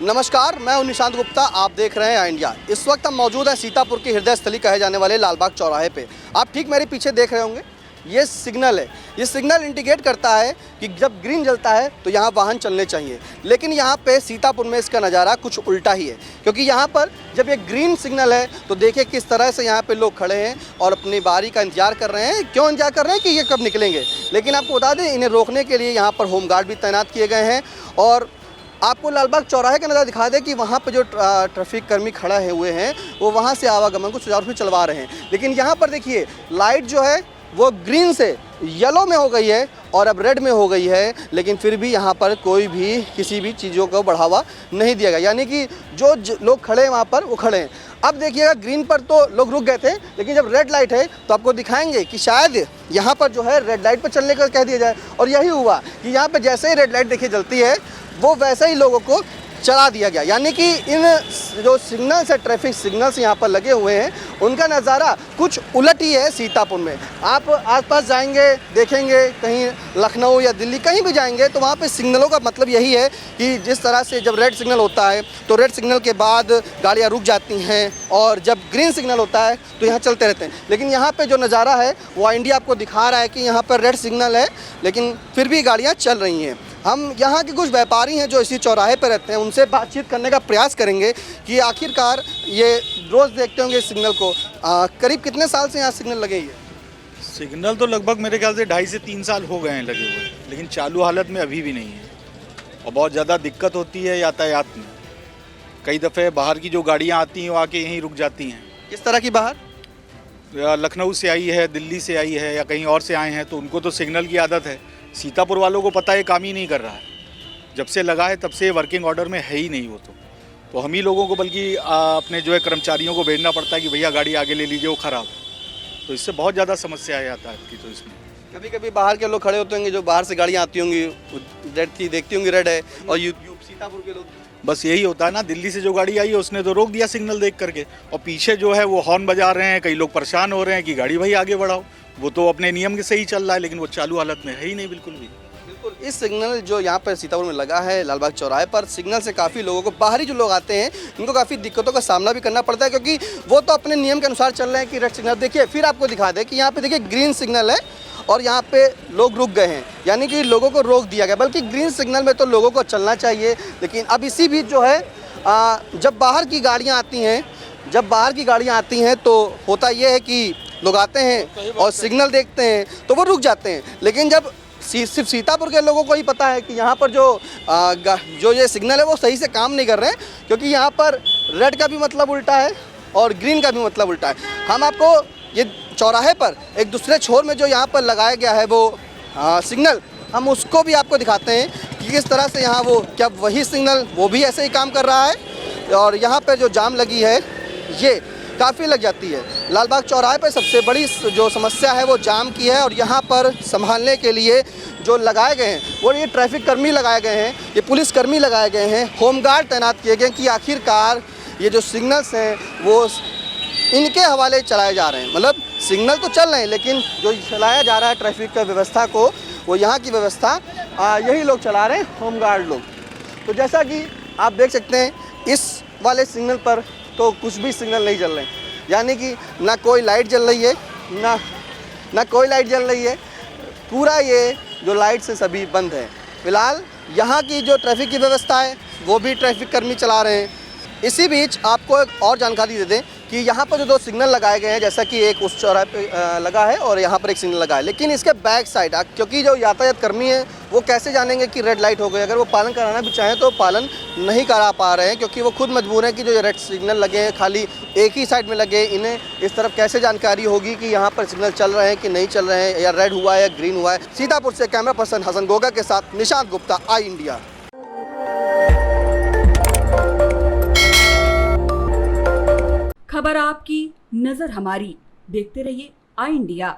नमस्कार, मैं हूं निशांत गुप्ता। आप देख रहे हैं आई इंडिया। इस वक्त हम मौजूद हैं सीतापुर की हृदय स्थली कहे जाने वाले लालबाग चौराहे पे। आप ठीक मेरे पीछे देख रहे होंगे, ये सिग्नल है। ये सिग्नल इंडिकेट करता है कि जब ग्रीन जलता है तो यहाँ वाहन चलने चाहिए। लेकिन यहाँ पे सीतापुर में इसका नज़ारा कुछ उल्टा ही है, क्योंकि यहाँ पर जब ये ग्रीन सिग्नल है तो देखिए किस तरह से यहाँ पे लोग खड़े हैं और अपनी बारी का इंतजार कर रहे हैं। क्यों इंतजार कर रहे हैं कि ये कब निकलेंगे। लेकिन आपको बता दें, इन्हें रोकने के लिए यहाँ पर होमगार्ड भी तैनात किए गए हैं। और आपको लालबाग चौराहे का नज़ारा दिखा दें कि वहाँ पे जो ट्रैफिक कर्मी खड़ा है हुए हैं वो वहाँ से आवागमन को सुचारू रूप से चलवा रहे हैं। लेकिन यहाँ पर देखिए लाइट जो है वो ग्रीन से येलो में हो गई है और अब रेड में हो गई है, लेकिन फिर भी यहाँ पर कोई भी किसी भी चीज़ों को बढ़ावा नहीं दिया गया। यानी कि जो लोग खड़े हैं वहाँ पर वो खड़े हैं। अब देखिएगा, ग्रीन पर तो लोग रुक गए थे, लेकिन जब रेड लाइट है तो आपको दिखाएंगे कि शायद यहाँ पर जो है रेड लाइट पर चलने का कह दिया जाए। और यही हुआ कि यहाँ पर जैसे ही रेड लाइट देखिए जलती है वो वैसे ही लोगों को चला दिया गया। यानी कि इन जो सिग्नल्स है, ट्रैफिक सिग्नल्स यहाँ पर लगे हुए हैं, उनका नज़ारा कुछ उलट ही है सीतापुर में। आप आसपास जाएंगे, देखेंगे कहीं लखनऊ या दिल्ली कहीं भी जाएंगे तो वहाँ पे सिग्नलों का मतलब यही है कि जिस तरह से जब रेड सिग्नल होता है तो रेड सिग्नल के बाद गाड़ियाँ रुक जाती हैं और जब ग्रीन सिग्नल होता है तो यहाँ चलते रहते हैं। लेकिन यहाँ पर जो नज़ारा है वो इंडिया आपको दिखा रहा है कि यहाँ पर रेड सिग्नल है लेकिन फिर भी गाड़ियाँ चल रही हैं। हम यहाँ के कुछ व्यापारी हैं जो इसी चौराहे पर रहते हैं, उनसे बातचीत करने का प्रयास करेंगे कि आखिरकार ये रोज़ देखते होंगे इस सिग्नल को। करीब कितने साल से यहाँ सिग्नल लगे हैं? सिग्नल तो लगभग मेरे ख्याल से 2.5 से 3 साल हो गए हैं लगे हुए, लेकिन चालू हालत में अभी भी नहीं है और बहुत ज़्यादा दिक्कत होती है यातायात में। कई दफ़े बाहर की जो गाड़ियाँ आती हैं वो आके यहीं रुक जाती हैं। किस तरह की बाहर? लखनऊ से आई है, दिल्ली से आई है या कहीं और से आए हैं, तो उनको तो सिग्नल की आदत है। सीतापुर वालों को पता है काम ही नहीं कर रहा है। जब से लगा है तब से वर्किंग ऑर्डर में है ही नहीं वो तो हम ही लोगों को बल्कि अपने जो है कर्मचारियों को भेजना पड़ता है कि भैया गाड़ी आगे ले लीजिए, वो ख़राब है। तो इससे बहुत ज़्यादा समस्या है यातायात की। तो इसमें कभी कभी बाहर के लोग खड़े होते होंगे, जो बाहर से गाड़ियाँ आती होंगी, रेड थी देखती होंगी रेड है, और सीतापुर के लोग बस यही होता है ना। दिल्ली से जो गाड़ी आई है उसने तो रोक दिया सिग्नल देख करके, और पीछे जो है वो हॉर्न बजा रहे हैं। कई लोग परेशान हो रहे हैं कि गाड़ी भाई आगे बढ़ाओ। वो तो अपने नियम के से ही चल रहा है, लेकिन वो चालू हालत में है ही नहीं बिल्कुल भी। बिल्कुल, इस सिग्नल जो यहाँ पर सीतापुर में लगा है लालबाग चौराहे पर, सिग्नल से काफ़ी लोगों को, बाहरी जो लोग आते हैं उनको काफ़ी दिक्कतों का सामना भी करना पड़ता है, क्योंकि वो तो अपने नियम के अनुसार चल रहे हैं कि रेड सिग्नल। देखिए फिर आपको दिखा दें कि यहाँ पे देखिए ग्रीन सिग्नल है और यहाँ पे लोग रुक गए हैं, यानी कि लोगों को रोक दिया गया। बल्कि ग्रीन सिग्नल में तो लोगों को चलना चाहिए। लेकिन अब इसी बीच जो है जब बाहर की गाड़ियाँ आती हैं तो होता ये है कि लोग आते हैं और सिग्नल देखते हैं तो वो रुक जाते हैं। लेकिन जब सिर्फ सीतापुर के लोगों को ही पता है कि यहाँ पर जो ये सिग्नल है वो सही से काम नहीं कर रहे हैं, क्योंकि यहाँ पर रेड का भी मतलब उल्टा है और ग्रीन का भी मतलब उल्टा है। हम आपको ये चौराहे पर एक दूसरे छोर में जो यहाँ पर लगाया गया है वो सिग्नल, हम उसको भी आपको दिखाते हैं कि किस तरह से यहाँ वो, क्या वही सिग्नल वो भी ऐसे ही काम कर रहा है। और यहाँ पर जो जाम लगी है ये काफ़ी लग जाती है। लालबाग चौराहे पर सबसे बड़ी जो समस्या है वो जाम की है, और यहाँ पर संभालने के लिए जो लगाए गए हैं वो ये ट्रैफिक कर्मी लगाए गए हैं, ये पुलिस कर्मी लगाए गए हैं, होमगार्ड तैनात किए गए हैं कि आखिरकार ये जो सिग्नल्स हैं वो इनके हवाले चलाए जा रहे हैं। मतलब सिग्नल तो चल रहे हैं, लेकिन जो चलाया जा रहा है ट्रैफिक का व्यवस्था को, वो यहाँ की व्यवस्था यही लोग चला रहे हैं, होमगार्ड लोग। तो जैसा कि आप देख सकते हैं इस वाले सिग्नल पर तो कुछ भी सिग्नल नहीं जल रहे हैं, यानी कि ना कोई लाइट जल रही है, ना कोई लाइट जल रही है। पूरा ये जो लाइट से सभी बंद है। फिलहाल यहाँ की जो ट्रैफिक की व्यवस्था है वो भी ट्रैफिक कर्मी चला रहे हैं। इसी बीच आपको एक और जानकारी दे दें कि यहाँ पर जो 2 सिग्नल लगाए गए हैं, जैसा कि एक उस चौराहे पे लगा है और यहाँ पर एक सिग्नल लगा है, लेकिन इसके बैक साइड क्योंकि जो यातायात कर्मी है वो कैसे जानेंगे कि रेड लाइट हो गई। अगर वो पालन कराना भी चाहें तो पालन नहीं करा पा रहे हैं, क्योंकि वो खुद मजबूर हैं कि जो रेड सिग्नल लगे हैं खाली एक ही साइड में लगे, इन्हें इस तरफ कैसे जानकारी होगी कि यहाँ पर सिग्नल चल रहे हैं कि नहीं चल रहे हैं, या रेड हुआ है या ग्रीन हुआ है। सीतापुर से कैमरा पर्सन हसन गोगा के साथ निशांत गुप्ता, आई इंडिया। खबर आपकी, नजर हमारी। देखते रहिए आई इंडिया।